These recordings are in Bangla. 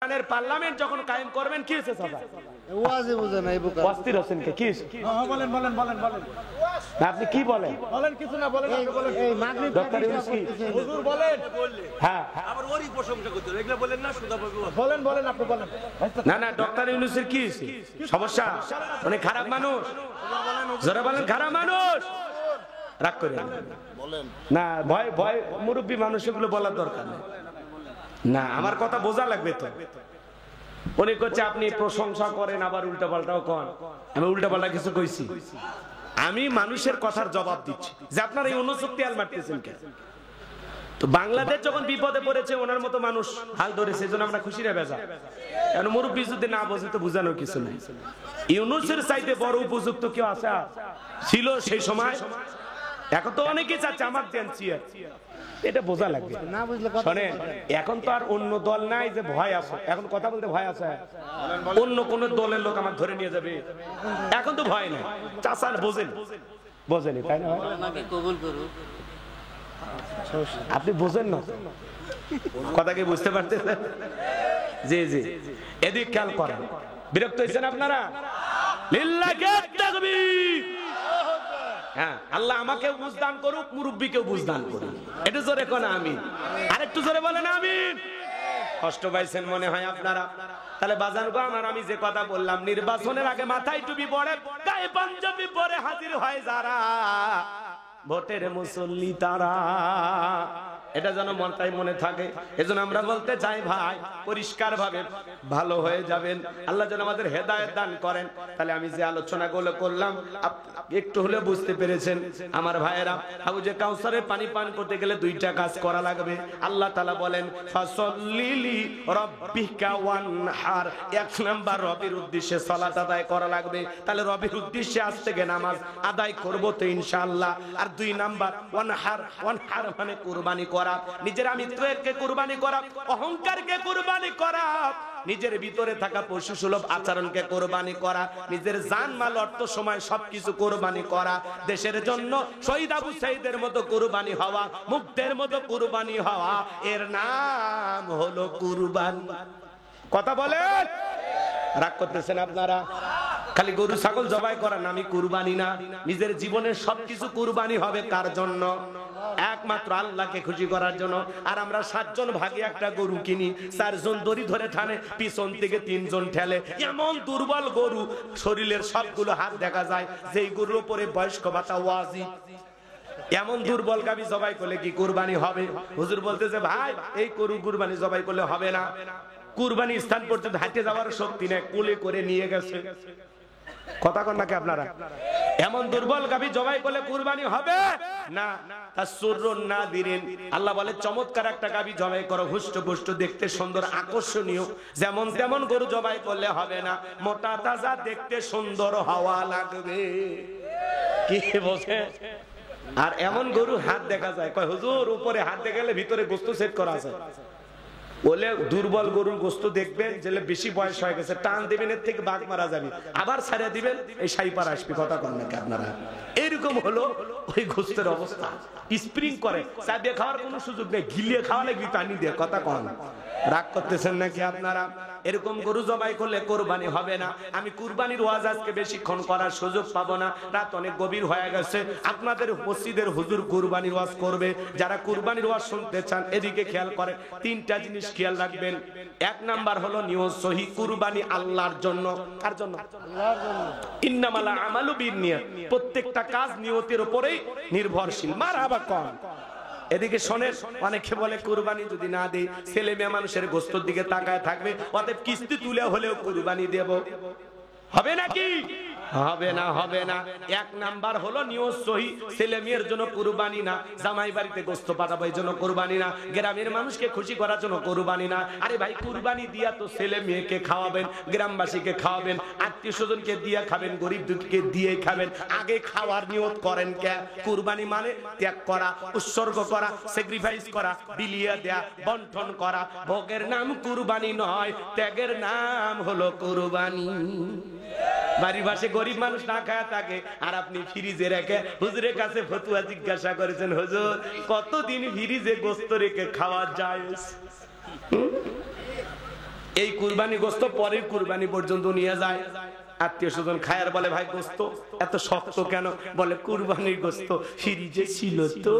কোরআনের পার্লামেন্ট যখন কায়েম করবেন কি হয়েছে চাচা? ওয়াজে বুঝে না এই বুকা অস্থির হোসেন কে কি হয়েছে? বলেন বলেন বলেন বলেন না, আপনি কি বলেন? বলেন কিছু না বলেন আপনি বলেন এই মাগরিব ডক্টর ইউনূস কি? হুজুর বলেন হ্যাঁ আবার ওরই প্রশংসা করতে এগুলা বলেন না সুদা বাবু বলেন বলেন আপনি বলেন না না, ডক্টর ইউনূসের কি হয়েছে? সমস্যা মানে খারাপ মানুষ, যারা বলেন খারাপ মানুষ রাগ করে না, ভয় ভয় মুরব্বী মানুষ এগুলো বলার দরকার নেই। না, আমার কথা বোঝা লাগবে তো। উনি করছে আপনি প্রশংসা করেন আবার উল্টা পাল্টাও কন। আমি উল্টা পাল্টা কিছু কইছি? আমি মানুষের কথার জবাব দিচ্ছি যে আপনারা এই অনুসক্তি আল মারতেছেন কেন? তো বাংলাদেশ যখন বিপদে পড়েছে ওনার মতো মানুষ হাল ধরেছে, সেজন্য আমরা খুশি রে বেজা। কারণ মুরব্বী যদি না বোঝে তো বোঝানোর কিছু নাই। ইউনূসের চাইতে বড় উপযুক্ত কেউ আছে ছিল সেই সময়? এখন তো অনেকেই চাচ্ছে আমার দেন চেয়ার, এটা বোঝা লাগবে। না বুঝলে কথা শোনেন, এখন তো আর অন্য দল নাই যে ভয় আছে, এখন কথা বলতে ভয় আছে। অন্য কোন দলের লোক আমার ধরে নিয়ে যাবে, এখন তো ভয় নাই। চাচার বোঝেন বোঝেনি তাই না? কবুল করু আপনি বোঝেন না কথা কি বুঝতে পারতেছেন? জি জি, এদিক খেয়াল করেন। বিরক্ত হয়েছেন আপনারা? লিল্লাহি তাকবীর। হ্যাঁ, আল্লাহ আমাকে বুঝদান করুক, মুরব্বীকেও বুঝদান করুক। এটা জোরে কোন আমিন, আরেকটু জোরে বলেন আমিন। কষ্ট পাইছেন মনে হয় আপনারা। তাহলে বাজান গো আমার, আমি যে কথা বললাম, নির্বাচনের আগে মাথায় টুপি পরে গায়ে পাঞ্জাবি পরে হাজির হয় যারা, ভোটের মুসল্লি তারা, এটা যেন মাথায় মনে থাকে। এজন্য আমরা বলতে চাই ভাই, পরিষ্কার ভাবে ভালো হয়ে যাবেন। আল্লাহ যেন আমাদের হেদায়েত দান করেন। তাহলে আমি যে আলোচনাগুলো করলাম একটু হলেও বুঝতে পেরেছেন আমার ভাইয়েরা। হাউজে কাউসারের পানি পান করতে গেলে দুইটা কাজ করা লাগবে। আল্লাহ তাআলা বলেন ফাসল্লিলি রাব্বিকা ওয়ানহার, এক নাম্বার রবের উদ্দেশ্যে সালাত আদায় করা লাগবে। তাহলে রবের উদ্দেশ্যে আজ থেকে নামাজ আদায় করব তো ইনশাআল্লাহ। আর দুই নাম্বার ওয়ানহার, ওয়ানহার মানে কুরবানি করা, নিজের আমিত্বকে কুরবানি করা, অহংকারকে কুরবানি করা, নিজের ভিতরে থাকা পশু সুলভ আচরণকে কুরবানি করা, নিজের জান মাল অর্থ সময় সবকিছু কুরবানি করা, দেশের জন্য শহীদ আবু সাঈদের মতো কুরবানি হওয়া, মুগ্ধের মতো কুরবানি হওয়া, এর নাম হলো কুরবানি। কথা বলেন, রাগ করতেছেন আপনারা? খালি গরু ছাগল জবাই করা নামই কুরবানি না। নিজের জীবনের সবকিছু কুরবানি হবে কার জন্য? একমাত্র আল্লাহকে খুশি করার জন্য। আর আমরা 7 জন ভাগে একটা গরু কিনি, 4 জন দড়ি ধরে টানে, পিছন থেকে 3 জন ঠেলে। এমন দুর্বল গরু, শরীরের সবগুলো হাত দেখা যায়, যেই গরুর উপরে বয়স্ক ভাতা ওয়াজিব। এমন দুর্বল গাবি জবাই করলে কি কুরবানি হবে? হুজুর বলতেছে ভাই এই গরু কুরবানি জবাই করলে হবে না। কুরবানি স্থান পর্যন্ত হাঁটে যাওয়ার শক্তি নেই, কোলে করে নিয়ে গেছে। কথা কন নাকি আপনারা? এমন দুর্বল গাবি জবাই করলে কুরবানি হবে না। তাসুরুন নাদিরিন, আল্লাহ বলে চমৎকার একটা গাবি জবাই করো, হুষ্ট-পুষ্ট, দেখতে সুন্দর, আকর্ষণীয়। যেমন তেমন গরু জবাই করলে হবে না, মোটা তাজা, দেখতে সুন্দর হওয়া লাগবে। কি বলছে? আর এমন গরু হাত দেখা যায়, কয় হুজুর উপরে হাত দেখালে ভিতরে গোস্ত সেট করা আছে। বলে দুর্বল গরুর গোস্ত দেখবেন যেলে বেশি বয়স হয়ে গেছে, টান দিবেন এর থেকে বাঘ মারা যাবে, আবার ছাড়িয়ে দিবেন এই সাইপার আসবে। কথা কন নাকি আপনারা? এরকম হলো ওই গোস্তের অবস্থা। স্প্রিং করে, চাবিয়ে খাওয়ার কোনো সুযোগ নেই, গিলিয়ে খাওয়া লাগবে পানি দিয়ে। কথা কন, রাগ করতেছেন নাকি আপনারা? এরকম গরু জবাই করলে কোরবানি হবে না। আমি কুরবানির ওয়াজ আজকে বেশিক্ষণ করার সুযোগ পাবো না, রাত অনেক গভীর হয়ে গেছে। আপনাদের মসজিদের হুজুর কুরবানির ওয়াজ করবে, যারা কুরবানির ওয়াজ শুনতে চান এদিকে খেয়াল করে 3টা জিনিস খেয়াল রাখবেন। 1 নাম্বার হলো নিয়ত সহি, কুরবানি আল্লাহর জন্য। কার জন্য? আল্লাহর জন্য। ইন্নামাল আমালু বিন্নিয়াত, প্রত্যেকটা কাজ নিয়তের উপরেই নির্ভরশীল। মারহাবা কন। এদিকে শোনেন, অনেকে বলে কুরবানি যদি না দেই ছেলে মেয়ে মানুষের গোশতের দিকে তাকায় থাকবে, অতএব কিস্তি তুলে হলেও কুরবানি দেব। হবে নাকি? হবে না, হবে না। 1 নাম্বার হলো নিয়ত সহি, ছেলে মেয়ের জন্য কুরবানি না, জামাই বাড়িতে গোশত পাঠাবো এই জন্য কুরবানি না, গ্রামের মানুষকে খুশি করার জন্য কুরবানি না। আরে ভাই কুরবানি দিয়া তো ছেলে মেয়েকে খাওয়াবেন, গ্রামবাসীকে খাওয়াবেন, আত্মীয় স্বজনকে দিয়ে খাবেন, গরিব দুঃখীকে দিয়ে খাবেন। আগে খাওয়ার নিয়ত করেন কে? কুরবানি মানে ত্যাগ করা, উৎসর্গ করা, স্যাক্রিফাইস করা, বিলিয়ে দেয়া, বন্টন করা। ভোগের নাম কুরবানি নয়, ত্যাগের নাম হলো কুরবানি। বাড়ির পাশে গরিব মানুষ না খায় থাকে, আর আপনি ফ্রিজে রেখে হুজুরের কাছে ফতুয়া জিজ্ঞাসা করেছেন, হুজুর কতদিন ফ্রিজে গোশত রেখে খাওয়া যায়? এই কুরবানি গোস্ত পরের কুরবানি পর্যন্ত নিয়ে যায়। আত্মীয় স্বজন খায়ার বলে ভাই গোস্ত এত শক্ত কেন? বলে কুরবানির গোস্ত ফ্রিজে ছিল তো,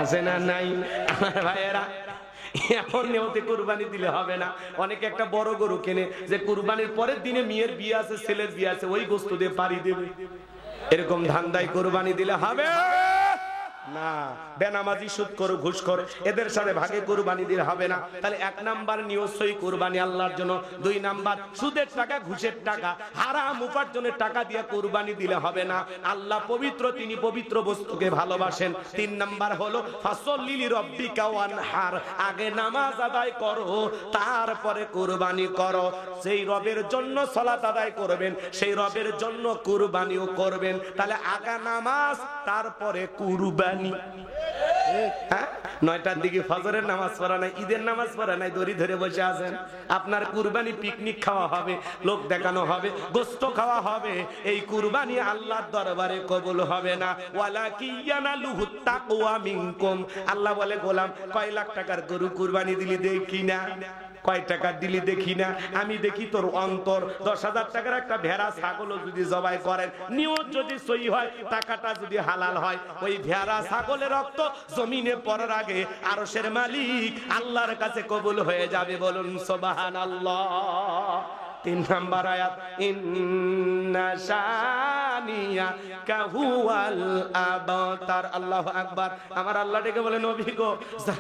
আছে না নাই? আমার ভাইয়েরা, এখন নেওতে কুরবানি দিলে হবে না। অনেকে একটা বড় গরু কেনে যে কুরবানির পরের দিনে মেয়ের বিয়ে আছে, ছেলের বিয়ে আছে, ওই গোস্ত দিয়ে পাড়ি দেবে। এরকম ধান্দায় কুরবানি দিলে হবে না। বেনামাজি, সুদখোর, ঘুষখোর এদের সাথে ভাগে কুরবানি দিলে হবে না। তাহলে 1 নাম্বার নিয়ত সই কুরবানি আল্লাহর জন্য। 2 নাম্বার সুদের টাকা, ঘুষের টাকা, হারাম উপার্জনের টাকা দিয়ে কুরবানি দিলে হবে না। আল্লাহ পবিত্র, তিনি পবিত্র বস্তুকে ভালোবাসেন। 3 নাম্বার হলো ফাসল্লি লিরাব্বিকা ওয়ানহার, আগে নামাজ আদায় করো তারপরে কুরবানি করো। সেই রবের জন্য সালাত আদায় করবেন, সেই রবের জন্য কুরবানিও করবেন। তাহলে আগে নামাজ তারপরে কুরবানি। 9টার দিকে ফজরের নামাজ পড়া নাই, ঈদের নামাজ পড়া নাই, দড়ি ধরে বসে আছেন। আপনার কুরবানি পিকনিক খাওয়া হবে, লোক দেখানো হবে, গোস্ত খাওয়া হবে। এই কুরবানি আল্লাহর দরবারে কবুল হবে না। ওয়ালাকিয়ানালুহু তাকওয়া মিনকুম, আল্লাহ বলে গোলাম কয় লাখ টাকার গরু কুরবানি দিলি দেখি না, কয় টাকা দিলি দেখি না, আমি দেখি তোর অন্তর। 10,000 টাকার একটা ভেড়া ছাগলও যদি জবাই করেন, নিয়ত যদি সই হয়, টাকাটা যদি হালাল হয়, ওই ভেড়া ছাগলের রক্ত জমিনে পড়ার আগে আরশের মালিক আল্লাহর কাছে কবুল হয়ে যাবে। বলুন সুবহানাল্লাহ। 3 নাম্বার আয়াত, ইন্না শানিয়াকা হুয়াল আবতার। আল্লাহু আকবার। আমার আল্লাহ ডেকে বলে নবী গো,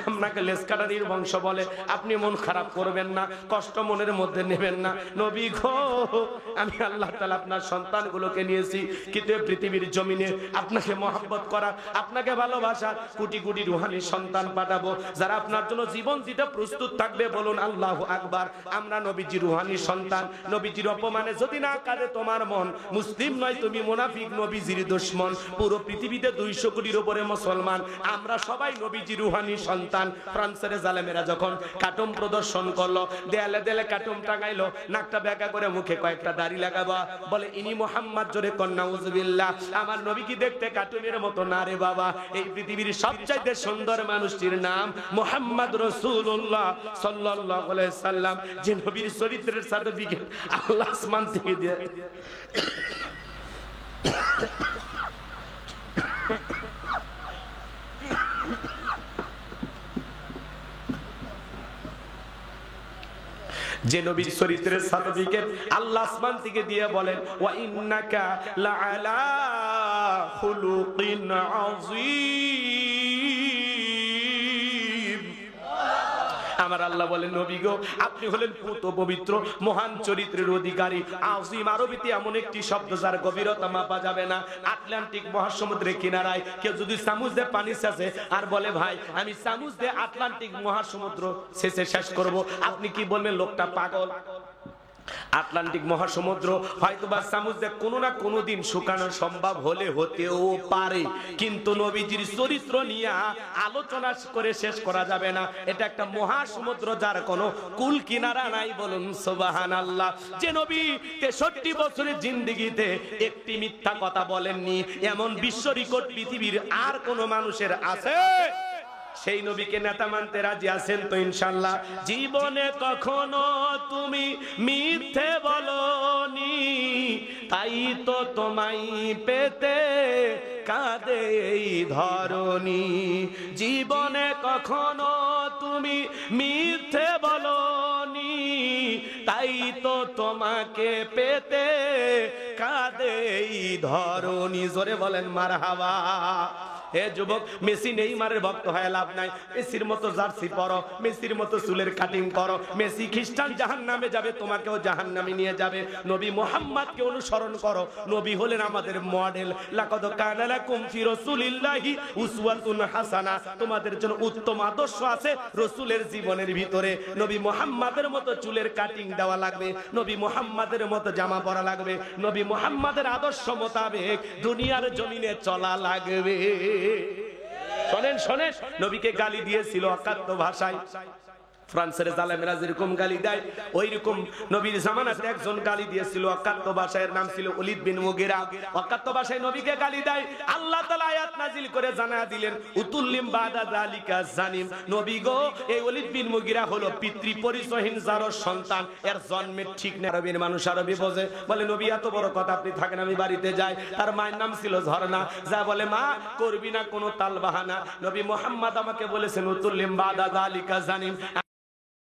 আপনাকে লেসকাটারির বংশ বলে, আপনি মন খারাপ করবেন না, কষ্ট মনের মধ্যে নেবেন না। নবী গো, আমি আল্লাহ তাআলা আপনার সন্তানগুলোকে নিয়েছি, কিন্তু পৃথিবীর জমিনে আপনাকে মহব্বত করা, আপনাকে ভালোবাসা কোটি কোটি রূহানি সন্তান পাঠাবো, যারা আপনার জন্য জীবন দিতে প্রস্তুত থাকবে। বলুন আল্লাহু আকবার। আমরা নবীজি রূহানি সন্তান। নবীজির অপমানে যদি না কাঁদে তোমার মন, মুসলিম নয় তুমি মুনাফিক, নবীজির দুশমন। পুরো পৃথিবীতে 200 কোটির উপরে মুসলমান, আমরা সবাই নবীজি রূহানি সন্তান। ফ্রান্সের জালেমেরা যখন কার্টুন প্রদর্শন করলো, দেয়ালে দেয়ালে কার্টুন টাঙাইলো, নাকটা বেঁকা করে মুখে কয়েকটা দাড়ি লাগাবো, বলে ইনি মুহাম্মদ, জোরে কর নাউজুবিল্লাহ। আমার নবী কি দেখতে কার্টুনের মতো না রে বাবা। এই পৃথিবীর সবচাইতে সুন্দর মানুষটির নাম মুহাম্মদ রাসূলুল্লাহ সাল্লাল্লাহু আলাইহি সাল্লাম, যে নবীর চরিত্রের সার্টিফিকেট আল্লাহ আসমান থেকে দিয়ে। যে নবীর চরিত্রের সার্টিফিকেট আল্লাহ আসমান থেকে দিয়ে বলেন ওয়া ইন্নাকা লাআলা খুলুকিন আযীম। আমার আল্লাহ বলেন নবী গো, আপনি হলেন পুত পবিত্র মহান চরিত্রের অধিকারী। আযীম আরবিতে এমন একটি শব্দ যার গভীরতা মাপা যাবে না। আটলান্টিক মহাসমুদ্রের কিনারায় কেউ যদি চামচ দিয়ে পানি সেচে আর বলে ভাই আমি চামচ দিয়ে আটলান্টিক মহাসমুদ্র সেচে শেষ করব, আপনি কি বলবেন লোকটা পাগল? আটলান্টিক মহাসমুদ্র হয়তোবা চামচ দিয়ে কোনো না কোনো দিন শুকানো সম্ভব হলে হতেও পারে, কিন্তু নবীজির চরিত্র নিয়ে আলোচনা করে শেষ করা যাবে না। এটা একটা মহাসমুদ্র যার কোনো কুল কিনারা নাই। বলুন সুবহানাল্লাহ। যে নবী 63 বছরের জিন্দেগিতে একটি মিথ্যা কথা বলেননি, এমন বিশ্ব রেকর্ড পৃথিবীর আর কোন মানুষের আছে? সেই নবীকে নেতা মানতে রাজি আছেন তো ইনশাআল্লাহ? জীবনে কখনো তুমি মিথ্যে বলনি, তাই তো তোমায় পেতে কাঁদে এই ধরনী। জীবনে কখনো তুমি মিথ্যে বলনি, তাই তো তোমাকে পেতে কাঁদে এই ধরনী। জোরে বলেন মারহাবা। হে যুবক, মেসি নেইমারের ভক্ত হয়ে লাভ নাই। মেসির মতো জার্সি পরো, মেসির মতো চুলের কাটিং করো। মেসি খ্রিস্টান জাহান্নামে যাবে, তোমাকেও জাহান্নামে নিয়ে যাবে। নবী মুহাম্মদকে অনুসরণ করো, নবী হলেন আমাদের মডেল। লাকাদ কানা লাকুম ফি রাসূলিল্লাহি উসওয়াতুন হাসানা, তোমাদের জন্য উত্তম আদর্শ আছে রাসূলের জীবনের ভিতরে। নবী মুহাম্মাদের মতো চুলের কাটিং দেওয়া লাগবে, নবী মুহাম্মাদের মতো জামা পরা লাগবে, নবী মুহাম্মাদের আদর্শ মোতাবেক দুনিয়ার জমিনে চলা লাগবে। শোনেন শোনেন, নবীকে গালি দিয়েছিল অকাট্য ভাষায়। ফ্রান্সের জালেমেরা যেরকম গালি দেয় ওই রকম নবীর জামানাতে একজন গালি দিয়েছিল অকাত্য ভাষার নাম ছিল ওলীদ বিন মুগিরা। অকাত্য ভাষায় নবীকে গালি দেয়, আল্লাহ তাআলা আয়াত নাজিল করে জানা দিলেন উতুল্লিম বাদা যালিকা জানিম, নবী গো এই ওলীদ বিন মুগিরা হলো পিতৃ পরিচয়হীন যার সন্তান, এর জন্মের ঠিক না। আরবের মানুষ আরবি বোঝে, বলে নবী এত বড় কথা আপনি থাকেন আমি বাড়িতে যাই। তার মায়ের নাম ছিল ঝর্ণা, যা বলে মা করবি না কোনো তালবাহানা, নবী মুহাম্মদ আমাকে বলেছেন উতুল্লিম বাদা যালিকা জানিম,